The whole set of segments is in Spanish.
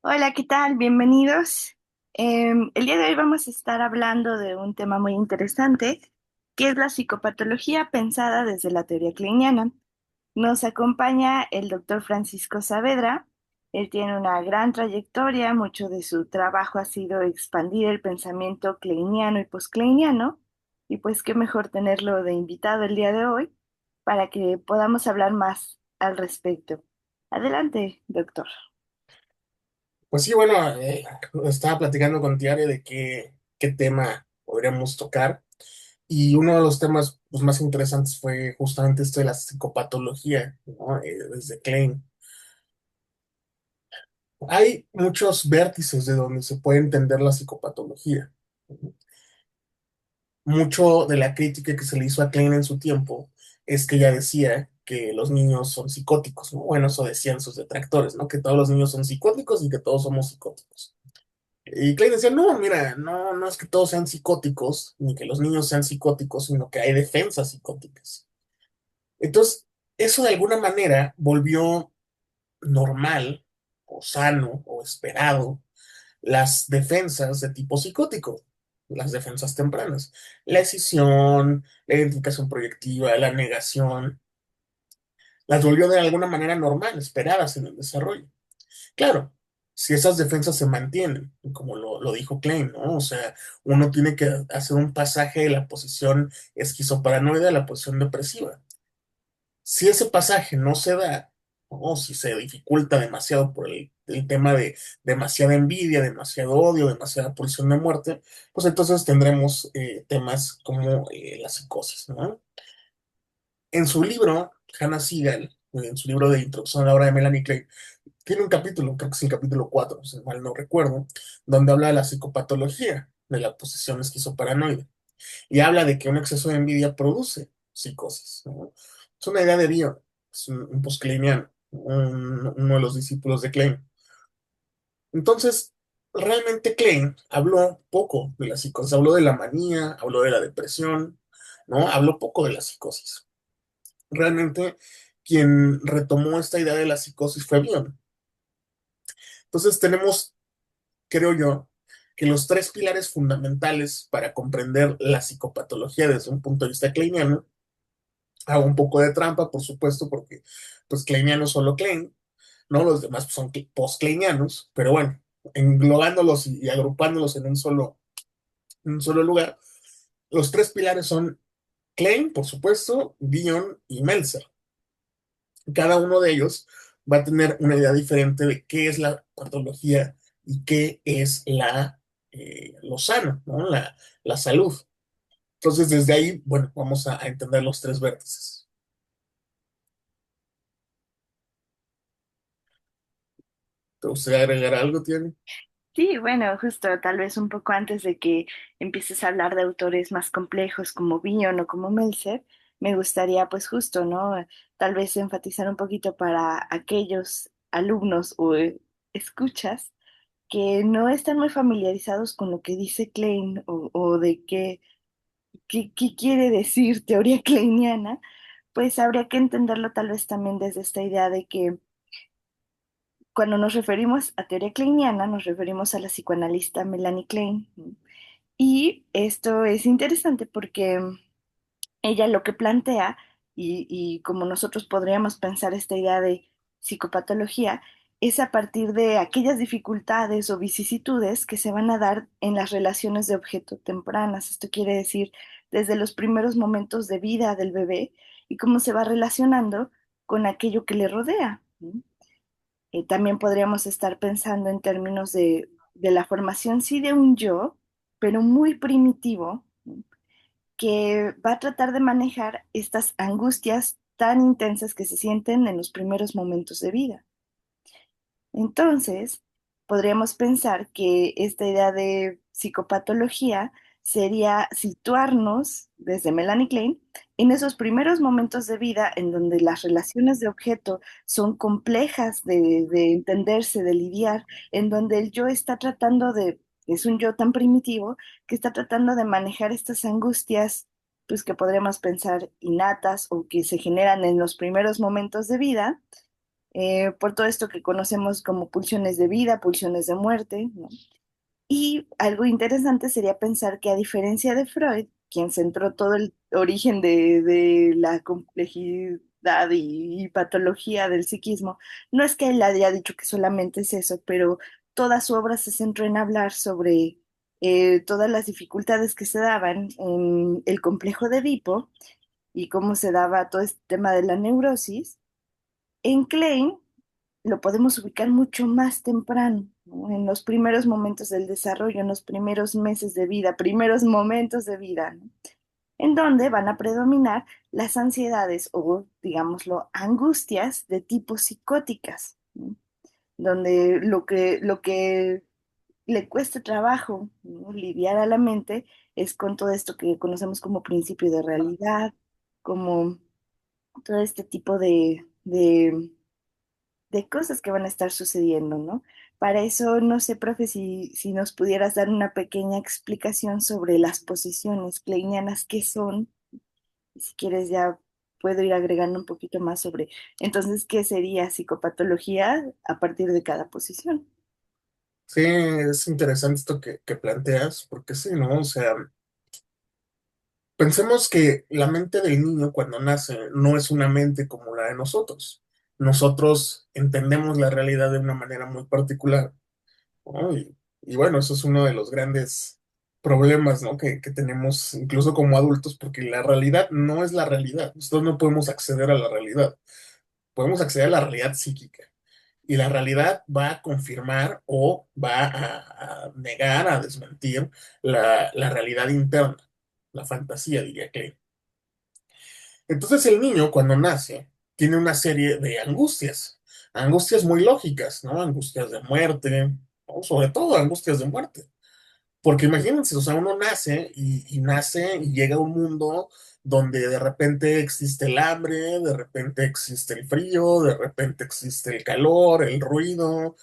Hola, ¿qué tal? Bienvenidos. El día de hoy vamos a estar hablando de un tema muy interesante, que es la psicopatología pensada desde la teoría kleiniana. Nos acompaña el doctor Francisco Saavedra. Él tiene una gran trayectoria, mucho de su trabajo ha sido expandir el pensamiento kleiniano y postkleiniano, y pues qué mejor tenerlo de invitado el día de hoy para que podamos hablar más al respecto. Adelante, doctor. Pues sí, bueno, estaba platicando con Tiare de qué tema podríamos tocar y uno de los temas pues, más interesantes fue justamente esto de la psicopatología, ¿no? Desde Klein. Hay muchos vértices de donde se puede entender la psicopatología. Mucho de la crítica que se le hizo a Klein en su tiempo es que ella decía que los niños son psicóticos, ¿no? Bueno, eso decían sus detractores, ¿no? Que todos los niños son psicóticos y que todos somos psicóticos. Y Clay decía, no, mira, no es que todos sean psicóticos, ni que los niños sean psicóticos, sino que hay defensas psicóticas. Entonces, eso de alguna manera volvió normal, o sano, o esperado, las defensas de tipo psicótico, las defensas tempranas. La escisión, la identificación proyectiva, la negación, las volvió de alguna manera normal, esperadas en el desarrollo. Claro, si esas defensas se mantienen, como lo dijo Klein, ¿no? O sea, uno tiene que hacer un pasaje de la posición esquizoparanoide a la posición depresiva. Si ese pasaje no se da, o si se dificulta demasiado por el tema de demasiada envidia, demasiado odio, demasiada pulsión de muerte, pues entonces tendremos temas como la psicosis, ¿no? En su libro, Hannah Segal, en su libro de Introducción a la obra de Melanie Klein, tiene un capítulo, creo que es el capítulo 4 si mal no recuerdo, donde habla de la psicopatología de la posesión esquizoparanoide y habla de que un exceso de envidia produce psicosis, ¿no? Es una idea de Bion, es un postcleiniano, uno de los discípulos de Klein. Entonces, realmente Klein habló poco de la psicosis, habló de la manía, habló de la depresión, ¿no? Habló poco de la psicosis. Realmente, quien retomó esta idea de la psicosis fue Bion. Entonces, tenemos, creo yo, que los tres pilares fundamentales para comprender la psicopatología desde un punto de vista kleiniano, hago un poco de trampa, por supuesto, porque pues kleiniano solo Klein, ¿no? Los demás pues, son post-kleinianos, pero bueno, englobándolos y agrupándolos en un solo lugar, los tres pilares son Klein, por supuesto, Bion y Meltzer. Cada uno de ellos va a tener una idea diferente de qué es la patología y qué es lo sano, ¿no? La salud. Entonces, desde ahí, bueno, vamos a entender los tres vértices. ¿Te gustaría agregar algo, Tiene? Sí, bueno, justo tal vez un poco antes de que empieces a hablar de autores más complejos como Bion o como Meltzer, me gustaría pues justo, ¿no? Tal vez enfatizar un poquito para aquellos alumnos o escuchas que no están muy familiarizados con lo que dice Klein o de qué quiere decir teoría kleiniana, pues habría que entenderlo tal vez también desde esta idea de que cuando nos referimos a teoría kleiniana, nos referimos a la psicoanalista Melanie Klein. Y esto es interesante porque ella lo que plantea, y como nosotros podríamos pensar esta idea de psicopatología, es a partir de aquellas dificultades o vicisitudes que se van a dar en las relaciones de objeto tempranas. Esto quiere decir desde los primeros momentos de vida del bebé y cómo se va relacionando con aquello que le rodea. ¿No? También podríamos estar pensando en términos de la formación, sí, de un yo, pero muy primitivo, ¿no? Que va a tratar de manejar estas angustias tan intensas que se sienten en los primeros momentos de vida. Entonces, podríamos pensar que esta idea de psicopatología sería situarnos desde Melanie Klein en esos primeros momentos de vida en donde las relaciones de objeto son complejas de entenderse, de lidiar, en donde el yo está tratando es un yo tan primitivo que está tratando de manejar estas angustias, pues que podríamos pensar innatas o que se generan en los primeros momentos de vida por todo esto que conocemos como pulsiones de vida, pulsiones de muerte, ¿no? Y algo interesante sería pensar que a diferencia de Freud, quien centró todo el origen de la complejidad y patología del psiquismo, no es que él haya dicho que solamente es eso, pero toda su obra se centró en hablar sobre todas las dificultades que se daban en el complejo de Edipo y cómo se daba todo este tema de la neurosis. En Klein lo podemos ubicar mucho más temprano, ¿no? En los primeros momentos del desarrollo, en los primeros meses de vida, primeros momentos de vida, ¿no? En donde van a predominar las ansiedades o, digámoslo, angustias de tipo psicóticas, ¿no? Donde lo que le cuesta trabajo, ¿no? Lidiar a la mente es con todo esto que conocemos como principio de realidad, como todo este tipo de cosas que van a estar sucediendo, ¿no? Para eso, no sé, profe, si nos pudieras dar una pequeña explicación sobre las posiciones kleinianas, qué son, y si quieres ya puedo ir agregando un poquito más sobre, entonces, ¿qué sería psicopatología a partir de cada posición? Sí, es interesante esto que planteas, porque sí, ¿no? O sea, pensemos que la mente del niño cuando nace no es una mente como la de nosotros. Nosotros entendemos la realidad de una manera muy particular, ¿no? Y bueno, eso es uno de los grandes problemas, ¿no? Que tenemos incluso como adultos, porque la realidad no es la realidad. Nosotros no podemos acceder a la realidad. Podemos acceder a la realidad psíquica. Y la realidad va a confirmar o va a negar, a desmentir la realidad interna, la fantasía, diría que. Entonces el niño cuando nace tiene una serie de angustias, angustias muy lógicas, ¿no? Angustias de muerte, ¿no? Sobre todo angustias de muerte. Porque imagínense, o sea, uno nace y nace y llega a un mundo donde de repente existe el hambre, de repente existe el frío, de repente existe el calor, el ruido,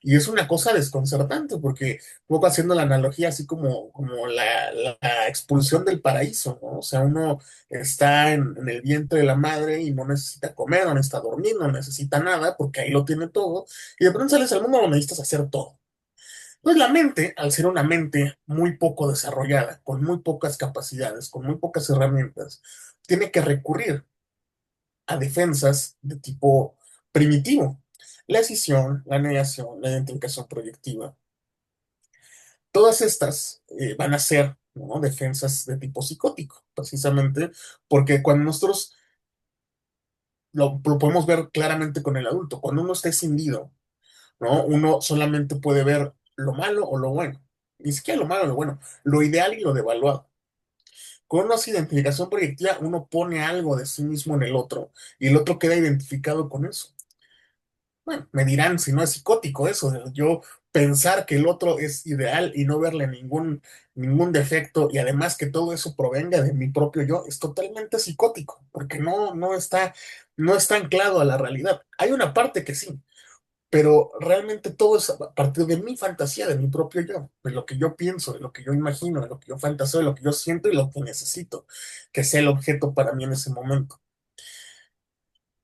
y es una cosa desconcertante, porque un poco haciendo la analogía así como la expulsión del paraíso, ¿no? O sea, uno está en el vientre de la madre y no necesita comer, no necesita dormir, no necesita nada, porque ahí lo tiene todo, y de pronto sales al mundo donde necesitas hacer todo. Pues la mente, al ser una mente muy poco desarrollada, con muy pocas capacidades, con muy pocas herramientas, tiene que recurrir a defensas de tipo primitivo. La escisión, la negación, la identificación proyectiva. Todas estas van a ser, ¿no? Defensas de tipo psicótico, precisamente porque cuando nosotros lo podemos ver claramente con el adulto, cuando uno está escindido, ¿no? Uno solamente puede ver lo malo o lo bueno. Ni siquiera lo malo o lo bueno, lo ideal y lo devaluado. Con una identificación proyectiva, uno pone algo de sí mismo en el otro y el otro queda identificado con eso. Bueno, me dirán si no es psicótico eso, de yo pensar que el otro es ideal y no verle ningún defecto y además que todo eso provenga de mi propio yo, es totalmente psicótico, porque no está anclado a la realidad. Hay una parte que sí, pero realmente todo es a partir de mi fantasía, de mi propio yo, de lo que yo pienso, de lo que yo imagino, de lo que yo fantaseo, de lo que yo siento y lo que necesito que sea el objeto para mí en ese momento.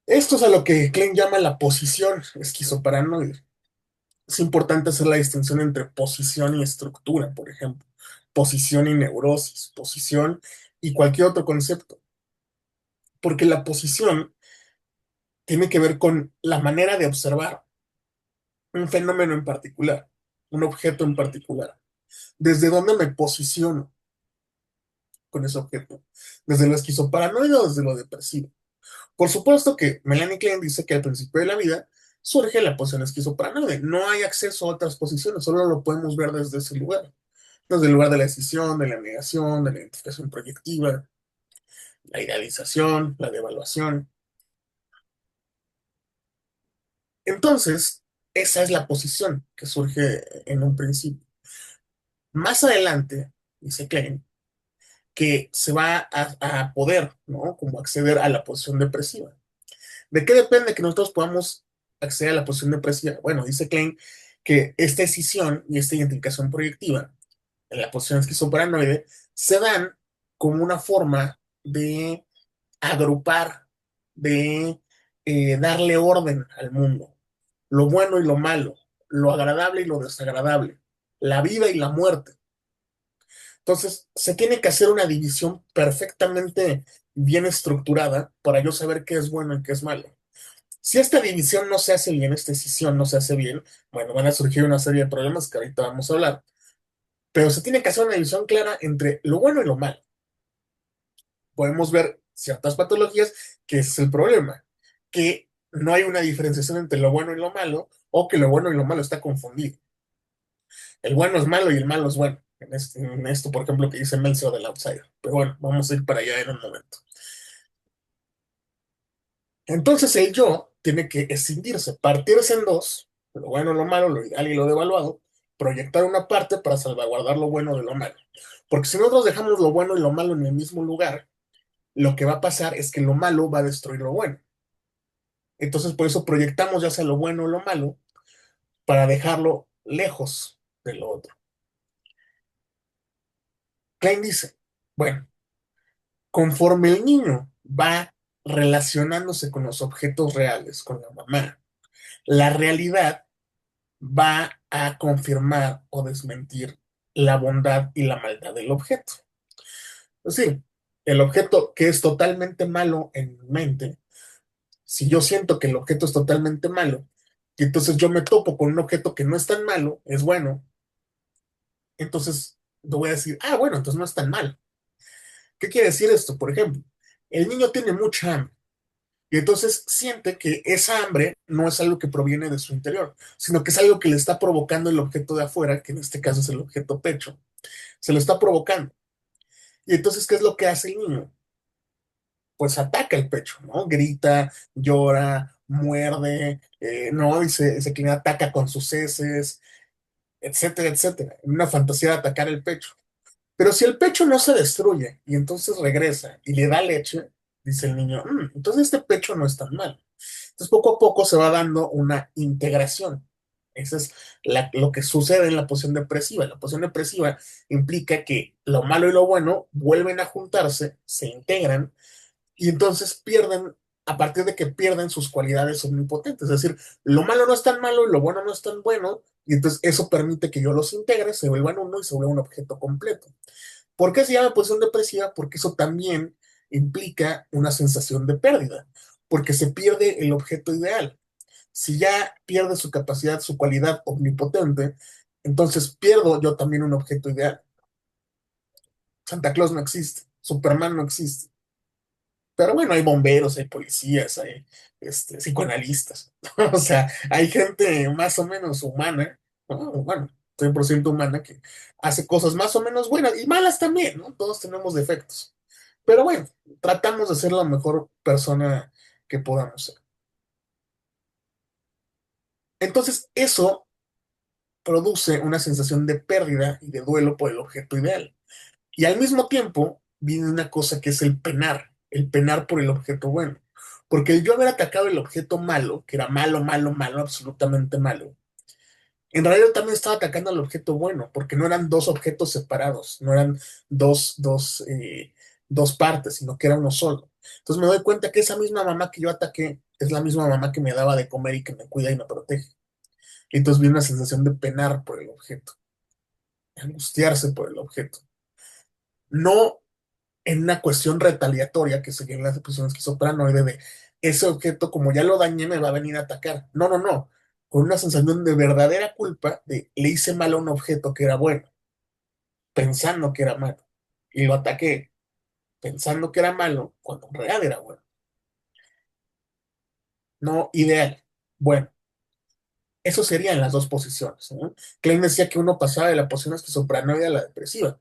Esto es a lo que Klein llama la posición esquizoparanoide. Es importante hacer la distinción entre posición y estructura, por ejemplo, posición y neurosis, posición y cualquier otro concepto, porque la posición tiene que ver con la manera de observar un fenómeno en particular, un objeto en particular. ¿Desde dónde me posiciono con ese objeto? ¿Desde lo esquizoparanoide o desde lo depresivo? Por supuesto que Melanie Klein dice que al principio de la vida surge la posición esquizoparanoide. No hay acceso a otras posiciones, solo lo podemos ver desde ese lugar. Desde el lugar de la decisión, de la negación, de la identificación proyectiva, la idealización, la devaluación. Entonces, esa es la posición que surge en un principio. Más adelante, dice Klein, que se va a poder, ¿no? Como acceder a la posición depresiva. ¿De qué depende que nosotros podamos acceder a la posición depresiva? Bueno, dice Klein que esta decisión y esta identificación proyectiva en la posición esquizoparanoide se dan como una forma de agrupar, de darle orden al mundo, lo bueno y lo malo, lo agradable y lo desagradable, la vida y la muerte. Entonces, se tiene que hacer una división perfectamente bien estructurada para yo saber qué es bueno y qué es malo. Si esta división no se hace bien, esta decisión no se hace bien, bueno, van a surgir una serie de problemas que ahorita vamos a hablar, pero se tiene que hacer una división clara entre lo bueno y lo malo. Podemos ver ciertas patologías que ese es el problema, que no hay una diferenciación entre lo bueno y lo malo, o que lo bueno y lo malo está confundido. El bueno es malo y el malo es bueno. En esto, por ejemplo, que dice Meltzer del Outsider. Pero bueno, vamos a ir para allá en un momento. Entonces el yo tiene que escindirse, partirse en dos, lo bueno, lo malo, lo ideal y lo devaluado, proyectar una parte para salvaguardar lo bueno de lo malo. Porque si nosotros dejamos lo bueno y lo malo en el mismo lugar, lo que va a pasar es que lo malo va a destruir lo bueno. Entonces por eso proyectamos ya sea lo bueno o lo malo para dejarlo lejos de lo otro. Klein dice, bueno, conforme el niño va relacionándose con los objetos reales, con la mamá, la realidad va a confirmar o desmentir la bondad y la maldad del objeto. Es decir, el objeto que es totalmente malo en mi mente, si yo siento que el objeto es totalmente malo, y entonces yo me topo con un objeto que no es tan malo, es bueno, entonces yo voy a decir, ah, bueno, entonces no es tan mal. ¿Qué quiere decir esto? Por ejemplo, el niño tiene mucha hambre y entonces siente que esa hambre no es algo que proviene de su interior, sino que es algo que le está provocando el objeto de afuera, que en este caso es el objeto pecho. Se lo está provocando. Y entonces, ¿qué es lo que hace el niño? Pues ataca el pecho, ¿no? Grita, llora, muerde, ¿no? Se inclina, ataca con sus heces, etcétera, etcétera. En una fantasía de atacar el pecho. Pero si el pecho no se destruye y entonces regresa y le da leche, dice el niño, entonces este pecho no es tan mal. Entonces poco a poco se va dando una integración. Eso es lo que sucede en la posición depresiva. La posición depresiva implica que lo malo y lo bueno vuelven a juntarse, se integran y entonces pierden, a partir de que pierden sus cualidades omnipotentes. Es decir, lo malo no es tan malo y lo bueno no es tan bueno, y entonces eso permite que yo los integre, se vuelvan uno y se vuelva un objeto completo. ¿Por qué se llama posición depresiva? Porque eso también implica una sensación de pérdida, porque se pierde el objeto ideal. Si ya pierde su capacidad, su cualidad omnipotente, entonces pierdo yo también un objeto ideal. Santa Claus no existe, Superman no existe. Pero bueno, hay bomberos, hay policías, hay psicoanalistas. O sea, hay gente más o menos humana, ¿no? Bueno, 100% humana que hace cosas más o menos buenas y malas también, ¿no? Todos tenemos defectos. Pero bueno, tratamos de ser la mejor persona que podamos ser. Entonces, eso produce una sensación de pérdida y de duelo por el objeto ideal. Y al mismo tiempo viene una cosa que es el penar por el objeto bueno. Porque el yo haber atacado el objeto malo, que era malo, malo, malo, absolutamente malo, en realidad también estaba atacando al objeto bueno, porque no eran dos objetos separados, no eran dos partes, sino que era uno solo. Entonces me doy cuenta que esa misma mamá que yo ataqué es la misma mamá que me daba de comer y que me cuida y me protege. Y entonces viene una sensación de penar por el objeto, angustiarse por el objeto. No en una cuestión retaliatoria que sería en la posición esquizoparanoide de ese objeto, como ya lo dañé, me va a venir a atacar. No, no, no. Con una sensación de verdadera culpa de le hice mal a un objeto que era bueno, pensando que era malo. Y lo ataqué pensando que era malo, cuando en realidad era bueno. No ideal. Bueno, eso sería en las dos posiciones, ¿no? Klein decía que uno pasaba de la posición esquizoparanoide a la depresiva.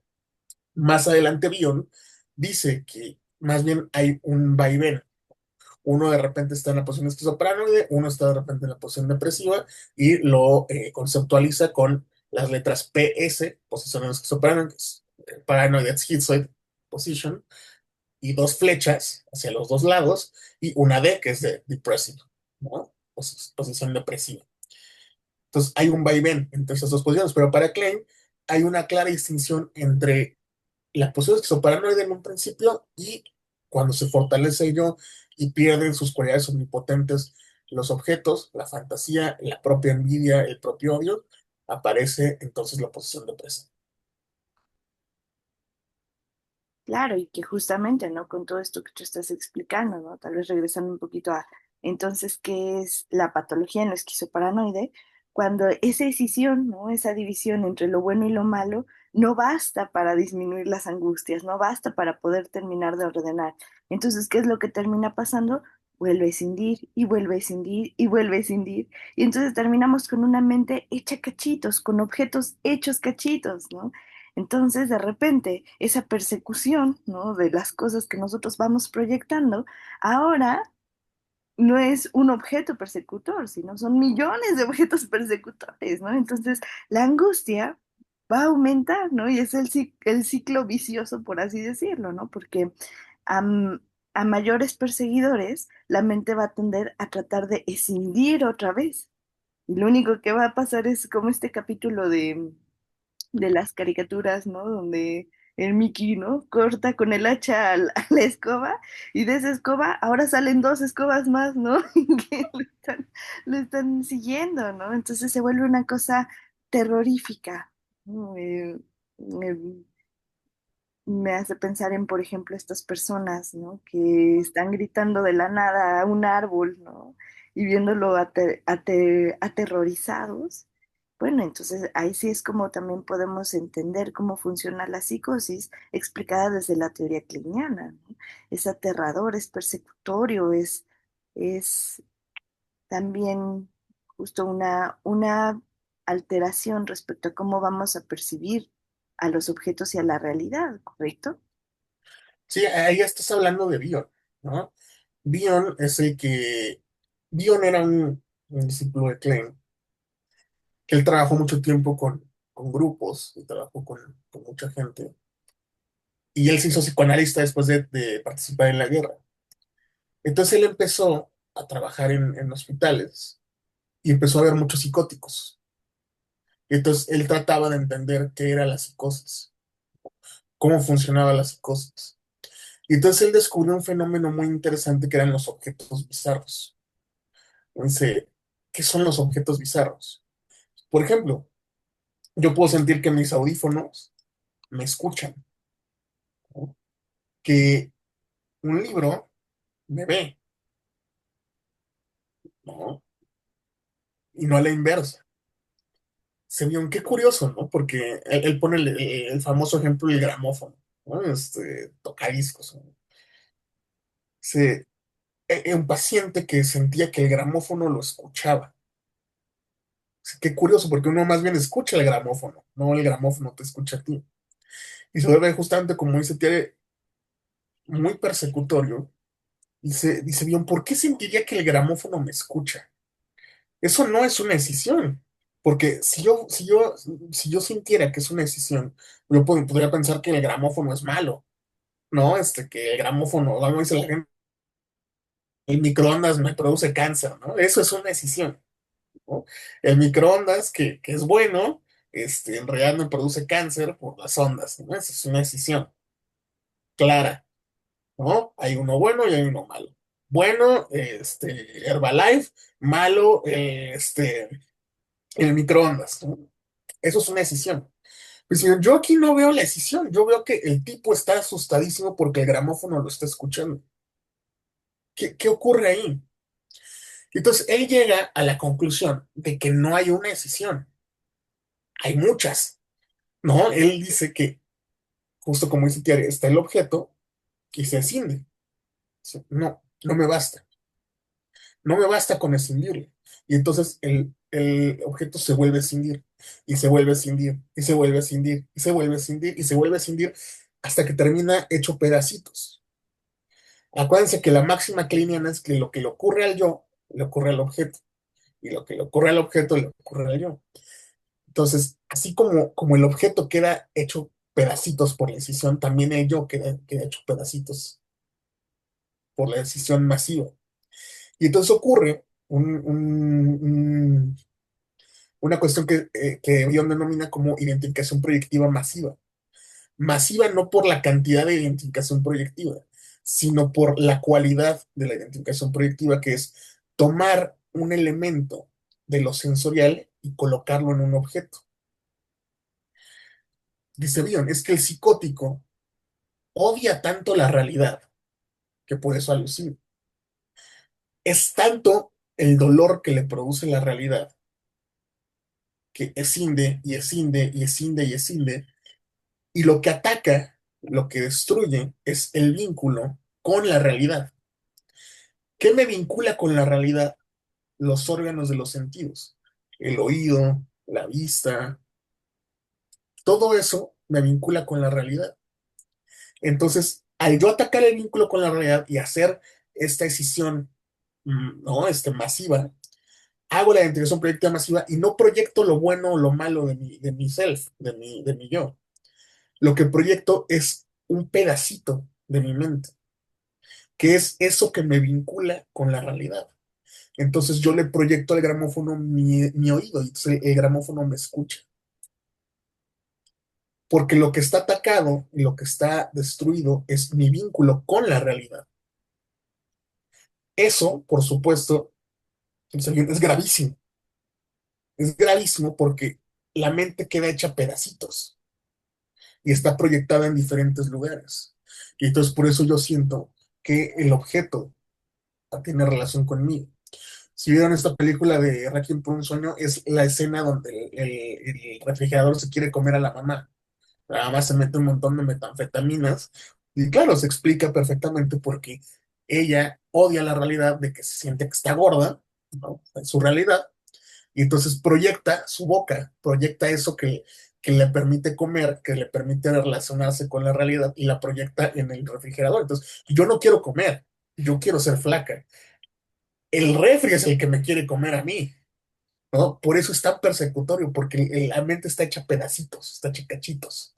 Más adelante, Bion dice que más bien hay un vaivén. Uno de repente está en la posición esquizoparanoide, uno está de repente en la posición depresiva y lo conceptualiza con las letras PS, posición esquizoparanoide, paranoid schizoid position, y dos flechas hacia los dos lados, y una D que es de depressive, ¿no? Posición depresiva. Entonces hay un vaivén entre esas dos posiciones, pero para Klein hay una clara distinción entre la posición esquizoparanoide en un principio y Cuando se fortalece ello y pierden sus cualidades omnipotentes los objetos, la fantasía, la propia envidia, el propio odio, aparece entonces la posición de presa. Claro, y que justamente, ¿no? Con todo esto que tú estás explicando, ¿no? Tal vez regresando un poquito a, entonces, ¿qué es la patología en lo esquizoparanoide? Cuando esa decisión, ¿no? Esa división entre lo bueno y lo malo no basta para disminuir las angustias, no basta para poder terminar de ordenar. Entonces, ¿qué es lo que termina pasando? Vuelve a escindir y vuelve a escindir y vuelve a escindir. Y entonces terminamos con una mente hecha cachitos, con objetos hechos cachitos, ¿no? Entonces, de repente, esa persecución, ¿no? De las cosas que nosotros vamos proyectando, ahora no es un objeto persecutor, sino son millones de objetos persecutores, ¿no? Entonces, la angustia va a aumentar, ¿no? Y es el ciclo vicioso, por así decirlo, ¿no? Porque a, a mayores perseguidores, la mente va a tender a tratar de escindir otra vez. Y lo único que va a pasar es como este capítulo de las caricaturas, ¿no? Donde el Mickey, ¿no? Corta con el hacha a la escoba y de esa escoba ahora salen dos escobas más, ¿no? Que lo están siguiendo, ¿no? Entonces se vuelve una cosa terrorífica, ¿no? Eh, me hace pensar en, por ejemplo, estas personas, ¿no? Que están gritando de la nada a un árbol, ¿no? Y viéndolo aterrorizados. Bueno, entonces ahí sí es como también podemos entender cómo funciona la psicosis explicada desde la teoría cliniana, ¿no? Es aterrador, es persecutorio, es también justo una alteración respecto a cómo vamos a percibir a los objetos y a la realidad, ¿correcto? Sí, ahí estás hablando de Bion, ¿no? Bion es el que... Bion era un discípulo de Klein, que él trabajó mucho tiempo con grupos y trabajó con mucha gente. Y él se hizo psicoanalista después de participar en la guerra. Entonces él empezó a trabajar en hospitales y empezó a ver muchos psicóticos. Entonces él trataba de entender qué era la psicosis, cómo funcionaba la psicosis. Y entonces él descubrió un fenómeno muy interesante que eran los objetos bizarros. Dice, ¿qué son los objetos bizarros? Por ejemplo, yo puedo sentir que mis audífonos me escuchan, ¿no? Que un libro me ve, ¿no? Y no a la inversa. Se vio, qué curioso, ¿no? Porque él pone el famoso ejemplo del gramófono, ¿no? Tocadiscos, ¿no? Se, un paciente que sentía que el gramófono lo escuchaba. Qué curioso, porque uno más bien escucha el gramófono, no el gramófono te escucha a ti. Y se vuelve justamente, como dice Tiere, muy persecutorio. Dice bien, ¿por qué sentiría que el gramófono me escucha? Eso no es una decisión. Porque si yo sintiera que es una decisión, yo podría pensar que el gramófono es malo, ¿no? Que el gramófono, vamos a decir la gente, el microondas me produce cáncer, ¿no? Eso es una decisión, ¿no? El microondas, que es bueno, en realidad me produce cáncer por las ondas, ¿no? Esa es una decisión clara, ¿no? Hay uno bueno y hay uno malo. Bueno, Herbalife, malo, el microondas, ¿no? Eso es una decisión. Pues yo aquí no veo la decisión, yo veo que el tipo está asustadísimo porque el gramófono lo está escuchando. ¿Qué ocurre ahí? Entonces él llega a la conclusión de que no hay una decisión, hay muchas, ¿no? Él dice que, justo como dice Thierry, está el objeto y se escinde. Dice, no, no me basta, no me basta con escindirlo. Y entonces el objeto se vuelve a escindir, y se vuelve a escindir, y se vuelve a escindir, y se vuelve a escindir, y se vuelve a escindir, hasta que termina hecho pedacitos. Acuérdense que la máxima cliniana es que lo que le ocurre al yo, le ocurre al objeto, y lo que le ocurre al objeto, le ocurre al yo. Entonces, así como el objeto queda hecho pedacitos por la decisión, también el yo queda hecho pedacitos por la decisión masiva. Y entonces ocurre una cuestión que Bion denomina como identificación proyectiva masiva. Masiva no por la cantidad de identificación proyectiva, sino por la cualidad de la identificación proyectiva, que es tomar un elemento de lo sensorial y colocarlo en un objeto. Dice Bion, es que el psicótico odia tanto la realidad que por eso alucina. Es tanto el dolor que le produce la realidad que escinde y escinde y escinde y escinde, y lo que ataca, lo que destruye, es el vínculo con la realidad. ¿Qué me vincula con la realidad? Los órganos de los sentidos, el oído, la vista, todo eso me vincula con la realidad. Entonces, al yo atacar el vínculo con la realidad y hacer esta decisión, ¿no? Masiva, hago la identificación proyectiva masiva y no proyecto lo bueno o lo malo de mi self, de mi yo. Lo que proyecto es un pedacito de mi mente, que es eso que me vincula con la realidad. Entonces yo le proyecto al gramófono mi oído y entonces el gramófono me escucha. Porque lo que está atacado y lo que está destruido es mi vínculo con la realidad. Eso, por supuesto, es gravísimo. Es gravísimo porque la mente queda hecha pedacitos y está proyectada en diferentes lugares. Y entonces por eso yo siento que el objeto tiene relación conmigo. Si vieron esta película de Requiem por un sueño, es la escena donde el refrigerador se quiere comer a la mamá. La mamá se mete un montón de metanfetaminas y claro, se explica perfectamente porque ella odia la realidad de que se siente que está gorda, ¿no? En su realidad, y entonces proyecta su boca, proyecta eso que le permite comer, que le permite relacionarse con la realidad y la proyecta en el refrigerador. Entonces, yo no quiero comer, yo quiero ser flaca. El refri es el que me quiere comer a mí, ¿no? Por eso es tan persecutorio, porque la mente está hecha pedacitos, está hecha cachitos.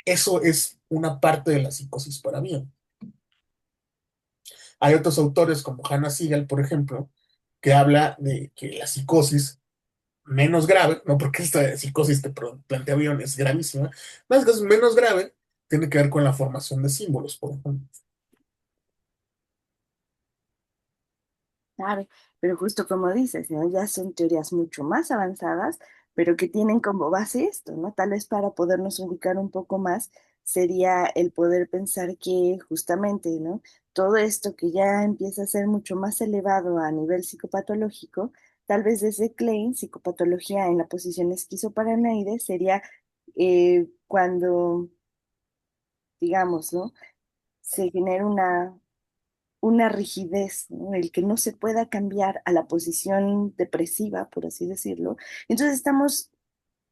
Eso es una parte de la psicosis para mí. Hay otros autores como Hannah Siegel, por ejemplo, que habla de que la psicosis menos grave, no porque esta psicosis te plantea bien, es gravísima, más que es menos grave, tiene que ver con la formación de símbolos, por ejemplo. Claro, pero justo como dices, ¿no? Ya son teorías mucho más avanzadas, pero que tienen como base esto, ¿no? Tal vez para podernos ubicar un poco más sería el poder pensar que justamente, ¿no? Todo esto que ya empieza a ser mucho más elevado a nivel psicopatológico, tal vez desde Klein, psicopatología en la posición esquizoparanoide, sería cuando, digamos, ¿no? Se genera una rigidez, ¿no? El que no se pueda cambiar a la posición depresiva, por así decirlo. Entonces estamos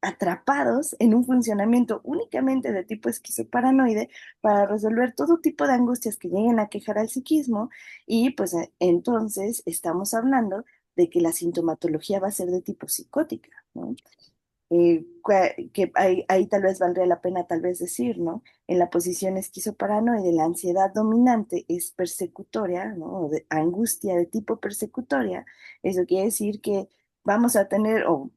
atrapados en un funcionamiento únicamente de tipo esquizoparanoide para resolver todo tipo de angustias que lleguen a quejar al psiquismo y pues entonces estamos hablando de que la sintomatología va a ser de tipo psicótica, ¿no? Que ahí tal vez valdría la pena tal vez decir, ¿no? En la posición esquizoparanoide, la ansiedad dominante es persecutoria, ¿no? O de angustia de tipo persecutoria. Eso quiere decir que vamos a tener o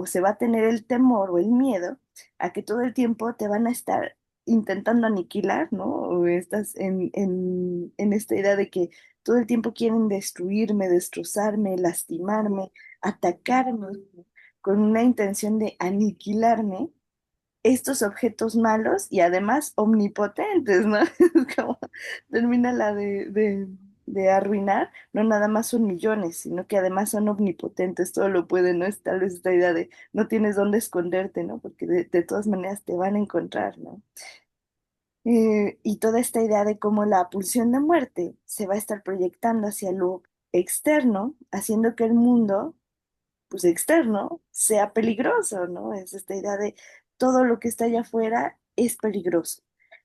se va a tener el temor o el miedo a que todo el tiempo te van a estar intentando aniquilar, ¿no? O estás en esta idea de que todo el tiempo quieren destruirme, destrozarme, lastimarme, atacarme con una intención de aniquilarme estos objetos malos y además omnipotentes, ¿no? Es como termina la de arruinar, no nada más son millones, sino que además son omnipotentes, todo lo pueden, ¿no? Es tal vez esta idea de no tienes dónde esconderte, ¿no? Porque de todas maneras te van a encontrar, ¿no? Y toda esta idea de cómo la pulsión de muerte se va a estar proyectando hacia lo externo, haciendo que el mundo pues externo sea peligroso, ¿no? Es esta idea de todo lo que está allá afuera es peligroso.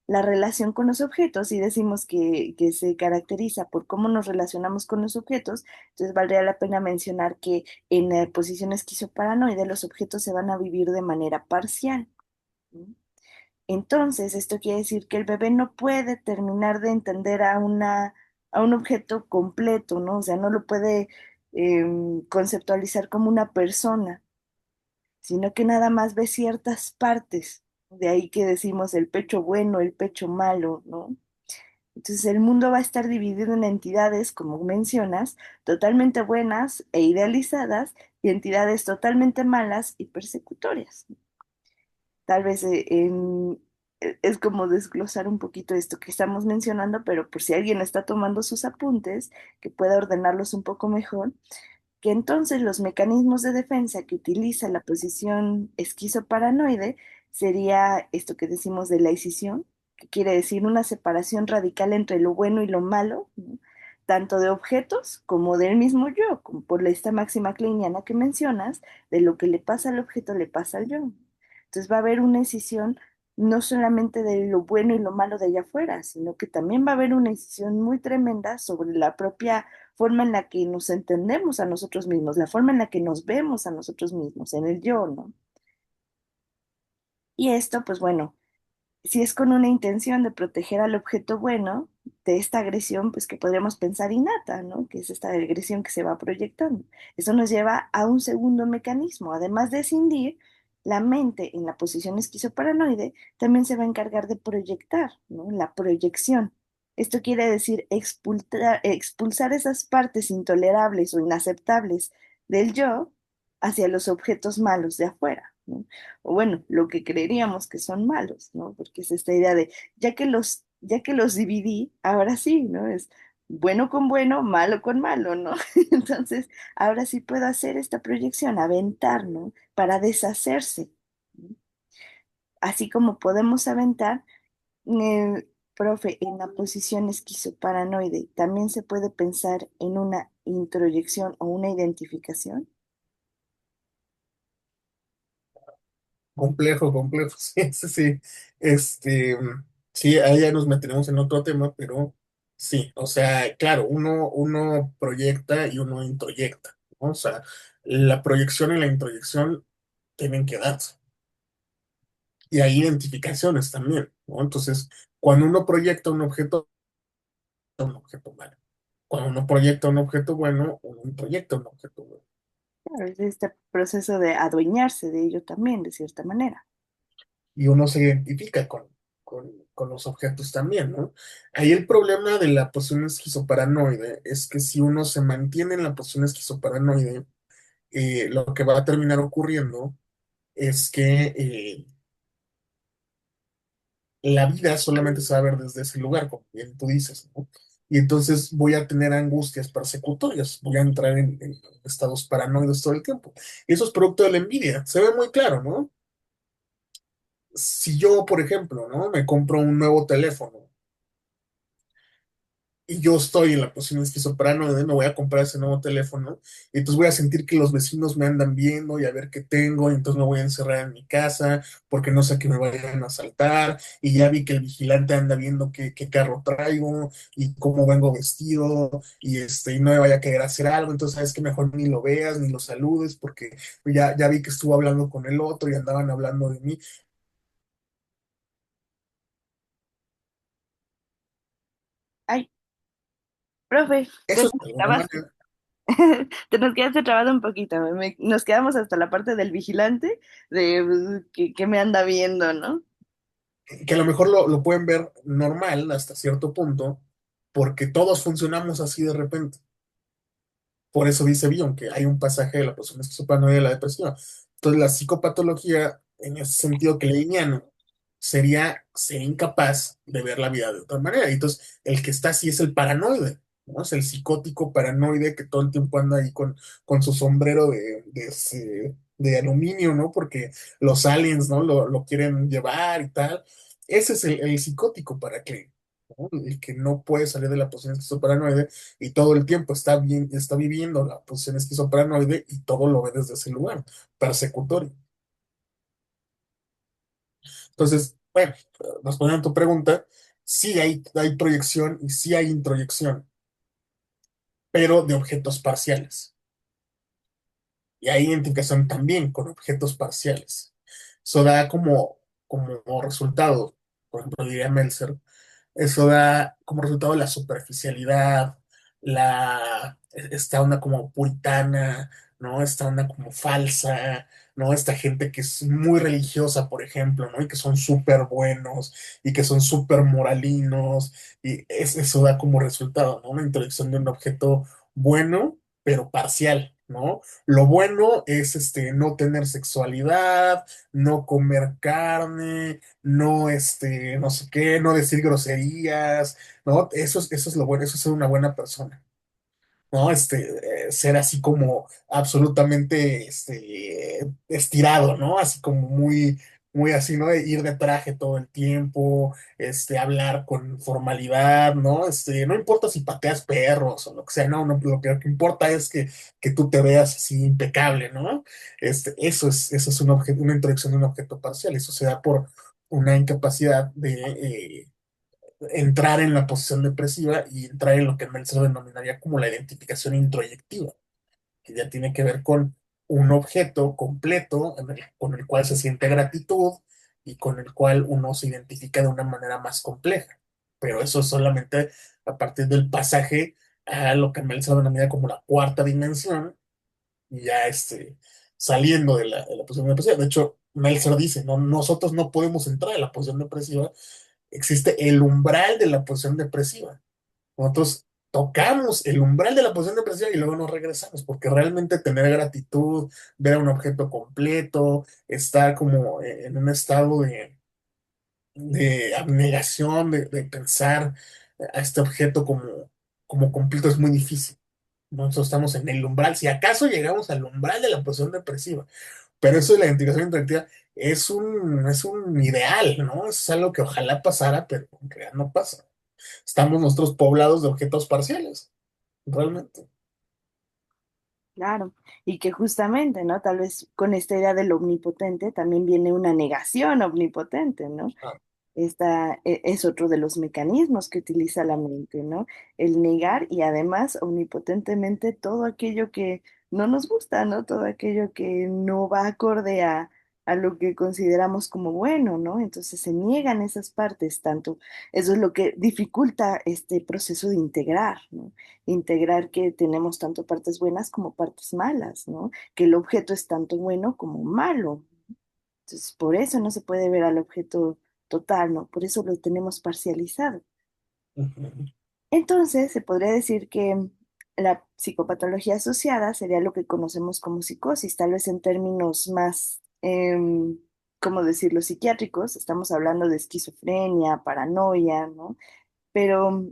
La relación con los objetos, si decimos que se caracteriza por cómo nos relacionamos con los objetos, entonces valdría la pena mencionar que en la posición esquizoparanoide los objetos se van a vivir de manera parcial, ¿no? Entonces, esto quiere decir que el bebé no puede terminar de entender a un objeto completo, ¿no? O sea, no lo puede conceptualizar como una persona, sino que nada más ve ciertas partes. De ahí que decimos el pecho bueno, el pecho malo, ¿no? Entonces el mundo va a estar dividido en entidades, como mencionas, totalmente buenas e idealizadas y entidades totalmente malas y persecutorias. Tal vez es como desglosar un poquito esto que estamos mencionando, pero por si alguien está tomando sus apuntes, que pueda ordenarlos un poco mejor, que entonces los mecanismos de defensa que utiliza la posición esquizoparanoide sería esto que decimos de la escisión, que quiere decir una separación radical entre lo bueno y lo malo, ¿no? Tanto de objetos como del mismo yo, como por esta máxima kleiniana que mencionas, de lo que le pasa al objeto le pasa al yo. Entonces va a haber una escisión no solamente de lo bueno y lo malo de allá afuera, sino que también va a haber una escisión muy tremenda sobre la propia forma en la que nos entendemos a nosotros mismos, la forma en la que nos vemos a nosotros mismos, en el yo, ¿no? Y esto, pues bueno, si es con una intención de proteger al objeto bueno de esta agresión, pues que podríamos pensar innata, ¿no? Que es esta agresión que se va proyectando. Eso nos lleva a un segundo mecanismo. Además de escindir, la mente en la posición esquizoparanoide también se va a encargar de proyectar, ¿no? La proyección. Esto quiere decir expulsar esas partes intolerables o inaceptables del yo hacia los objetos malos de afuera, ¿no? O bueno, lo que creeríamos que son malos, ¿no? Porque es esta idea de, ya que los dividí, ahora sí, ¿no? Es bueno con bueno, malo con malo, ¿no? Entonces, ahora sí puedo hacer esta proyección, aventar, ¿no? Para deshacerse, ¿no? Así como podemos aventar, profe, en la posición esquizoparanoide, también se puede pensar en una introyección o una identificación. Complejo, complejo, sí, sí, sí. Este, sí, ahí ya nos meteremos en otro tema, pero sí, o sea, claro, uno proyecta y uno introyecta, ¿no? O sea, la proyección y la introyección tienen que darse. Y hay identificaciones también, ¿no? Entonces, cuando uno proyecta un objeto malo. Cuando uno proyecta un objeto bueno, uno proyecta un objeto bueno. Claro, es este proceso de adueñarse de ello también, de cierta manera. Y uno se identifica con los objetos también, ¿no? Ahí el problema de la posición esquizoparanoide es que si uno se mantiene en la posición esquizoparanoide, lo que va a terminar ocurriendo es que la vida solamente se va a ver desde ese lugar, como bien tú dices, ¿no? Y entonces voy a tener angustias persecutorias, voy a entrar en estados paranoides todo el tiempo. Y eso es producto de la envidia, se ve muy claro, ¿no? Si yo, por ejemplo, ¿no? Me compro un nuevo teléfono y yo estoy en la posición esquizoparano de me voy a comprar ese nuevo teléfono y entonces voy a sentir que los vecinos me andan viendo y a ver qué tengo y entonces me voy a encerrar en mi casa porque no sé que me vayan a asaltar y ya vi que el vigilante anda viendo qué carro traigo y cómo vengo vestido y no me vaya a querer hacer algo, entonces sabes que mejor ni lo veas ni lo saludes porque ya vi que estuvo hablando con el otro y andaban hablando de mí. Ay, profe, Eso es de alguna manera te nos quedaste trabado un poquito. Nos quedamos hasta la parte del vigilante, de que me anda viendo, ¿no? que a lo mejor lo pueden ver normal hasta cierto punto, porque todos funcionamos así de repente. Por eso dice Bion que hay un pasaje de la persona esquizofrénica y de la depresión. Entonces, la psicopatología, en ese sentido que leiniano, sería ser incapaz de ver la vida de otra manera. Y entonces, el que está así es el paranoide, ¿no? Es el psicótico paranoide que todo el tiempo anda ahí con su sombrero de aluminio, ¿no? Porque los aliens, ¿no? Lo quieren llevar y tal. Ese es el psicótico para que, ¿no? El que no puede salir de la posición esquizoparanoide y todo el tiempo está viviendo la posición esquizoparanoide y todo lo ve desde ese lugar, persecutorio. Entonces, bueno, respondiendo a tu pregunta, sí hay proyección y sí hay introyección, pero de objetos parciales. Y hay identificación también con objetos parciales. Eso da como resultado, por ejemplo, diría Meltzer, eso da como resultado la superficialidad, esta onda como puritana, ¿no? Esta onda como falsa, ¿no? Esta gente que es muy religiosa, por ejemplo, ¿no? Y que son súper buenos y que son súper moralinos y eso da como resultado, ¿no? Una introducción de un objeto bueno, pero parcial, ¿no? Lo bueno es no tener sexualidad, no comer carne, no, no sé qué, no decir groserías, ¿no? Eso es lo bueno, eso es ser una buena persona. ¿No? Ser así como absolutamente estirado, ¿no? Así como muy, muy así, ¿no? De ir de traje todo el tiempo, hablar con formalidad, ¿no? No importa si pateas perros o lo que sea, no, no, lo que importa es que tú te veas así impecable, ¿no? Eso es un objeto, una introducción de un objeto parcial, eso se da por una incapacidad de entrar en la posición depresiva y entrar en lo que Meltzer denominaría como la identificación introyectiva, que ya tiene que ver con un objeto completo con el cual se siente gratitud y con el cual uno se identifica de una manera más compleja. Pero eso es solamente a partir del pasaje a lo que Meltzer denomina como la cuarta dimensión, y ya saliendo de la posición depresiva. De hecho, Meltzer dice, no, nosotros no podemos entrar en la posición depresiva, existe el umbral de la posición depresiva. Nosotros tocamos el umbral de la posición depresiva y luego nos regresamos, porque realmente tener gratitud, ver a un objeto completo, estar como en un estado de abnegación, de pensar a este objeto como completo es muy difícil. Nosotros estamos en el umbral, si acaso llegamos al umbral de la posición depresiva, pero eso de la identificación interactiva es un ideal, ¿no? Es algo que ojalá pasara, pero en realidad no pasa. Estamos nosotros poblados de objetos parciales, realmente. Claro, y que justamente, ¿no? Tal vez con esta idea del omnipotente también viene una negación omnipotente, ¿no? Ah, Esta es otro de los mecanismos que utiliza la mente, ¿no? El negar y además omnipotentemente todo aquello que no nos gusta, ¿no? Todo aquello que no va acorde a lo que consideramos como bueno, ¿no? Entonces se niegan esas partes, tanto, eso es lo que dificulta este proceso de integrar, ¿no? Integrar que tenemos tanto partes buenas como partes malas, ¿no? Que el objeto es tanto bueno como malo. Entonces, por eso no se puede ver al objeto total, ¿no? Por eso lo tenemos parcializado. ujú. Entonces, se podría decir que la psicopatología asociada sería lo que conocemos como psicosis, tal vez en términos más, ¿cómo decirlo?, psiquiátricos. Estamos hablando de esquizofrenia, paranoia, ¿no? Pero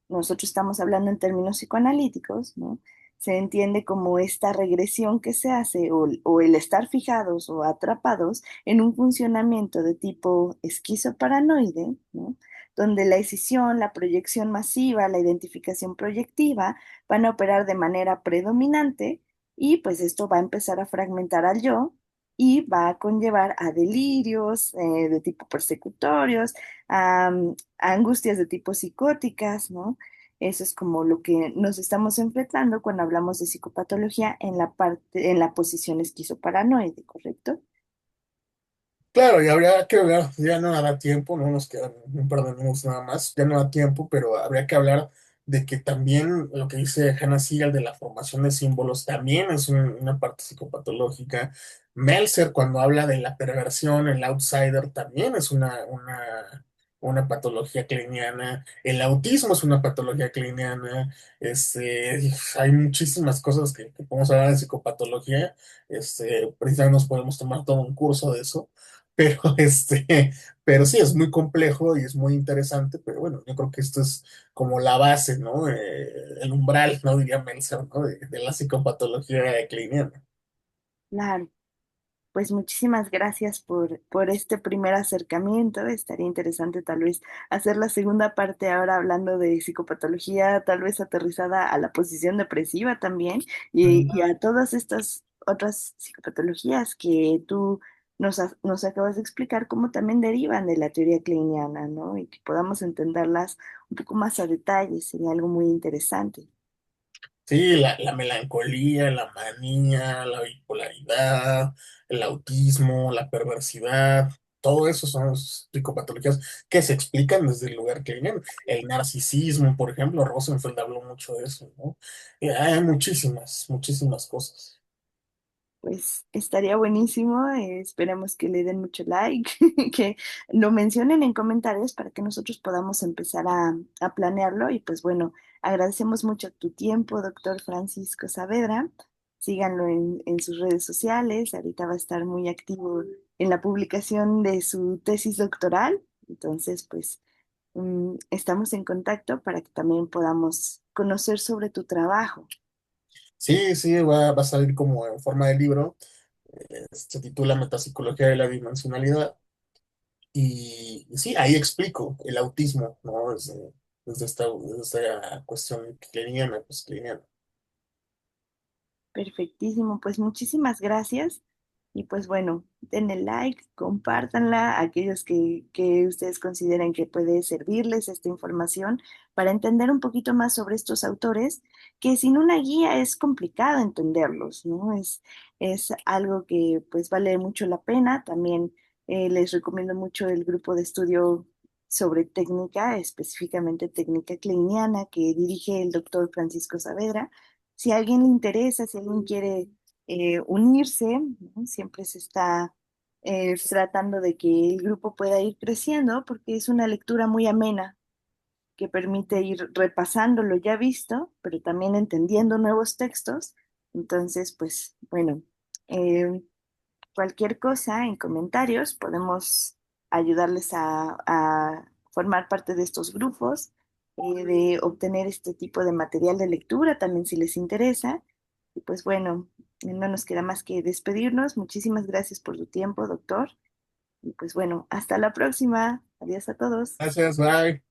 nosotros estamos hablando en términos psicoanalíticos, ¿no? Se entiende como esta regresión que se hace o el estar fijados o atrapados en un funcionamiento de tipo esquizoparanoide, ¿no? Donde la escisión, la proyección masiva, la identificación proyectiva van a operar de manera predominante y pues esto va a empezar a fragmentar al yo y va a conllevar a delirios de tipo persecutorios, a angustias de tipo psicóticas, ¿no? Eso es como lo que nos estamos enfrentando cuando hablamos de psicopatología en la parte, en la posición esquizoparanoide, ¿correcto? Claro, y habría que hablar, ya no da tiempo, no nos quedan un par de minutos nada más, ya no da tiempo, pero habría que hablar de que también lo que dice Hannah Siegel de la formación de símbolos también es una parte psicopatológica. Meltzer, cuando habla de la perversión, el outsider, también es una patología cliniana. El autismo es una patología cliniana. Hay muchísimas cosas que podemos hablar de psicopatología. Precisamente nos podemos tomar todo un curso de eso. Pero pero sí, es muy complejo y es muy interesante, pero bueno, yo creo que esto es como la base, ¿no? El umbral, ¿no? Diría Meltzer, ¿no? De la psicopatología cliniana. Claro. Pues muchísimas gracias por este primer acercamiento. Estaría interesante tal vez hacer la segunda parte ahora hablando de psicopatología, tal vez aterrizada a la posición depresiva también y a todas estas otras psicopatologías que tú nos acabas de explicar cómo también derivan de la teoría cliniana, ¿no? Y que podamos entenderlas un poco más a detalle. Sería algo muy interesante. Sí, la melancolía, la manía, la bipolaridad, el autismo, la perversidad, todo eso son psicopatologías que se explican desde el lugar que vienen. El narcisismo, por ejemplo, Rosenfeld habló mucho de eso, ¿no? Hay muchísimas, muchísimas cosas. Pues estaría buenísimo, esperemos que le den mucho like, que lo mencionen en comentarios para que nosotros podamos empezar a planearlo. Y pues bueno, agradecemos mucho tu tiempo, doctor Francisco Saavedra. Síganlo en sus redes sociales, ahorita va a estar muy activo en la publicación de su tesis doctoral. Entonces, pues estamos en contacto para que también podamos conocer sobre tu trabajo. Sí, sí, va a salir como en forma de libro. Se titula Metapsicología de la Dimensionalidad. Y sí, ahí explico el autismo, ¿no? Desde esta cuestión cliniana, pues cliniana. Perfectísimo, pues muchísimas gracias y pues bueno, denle like, compártanla a aquellos que ustedes consideren que puede servirles esta información para entender un poquito más sobre estos autores, que sin una guía es complicado entenderlos, ¿no? Es algo que pues vale mucho la pena. También les recomiendo mucho el grupo de estudio sobre técnica, específicamente técnica cliniana, que dirige el doctor Francisco Saavedra. Si a alguien le interesa, si alguien quiere unirse, ¿no? Siempre se está tratando de que el grupo pueda ir creciendo porque es una lectura muy amena que permite ir repasando lo ya visto, pero también entendiendo nuevos textos. Entonces, pues bueno, eh, cualquier cosa en comentarios, podemos ayudarles a formar parte de estos grupos, de obtener este tipo de material de lectura también si les interesa. Y pues bueno, no nos queda más que despedirnos. Muchísimas gracias por tu tiempo, doctor. Y pues bueno, hasta la próxima. Adiós a todos. Gracias, bye.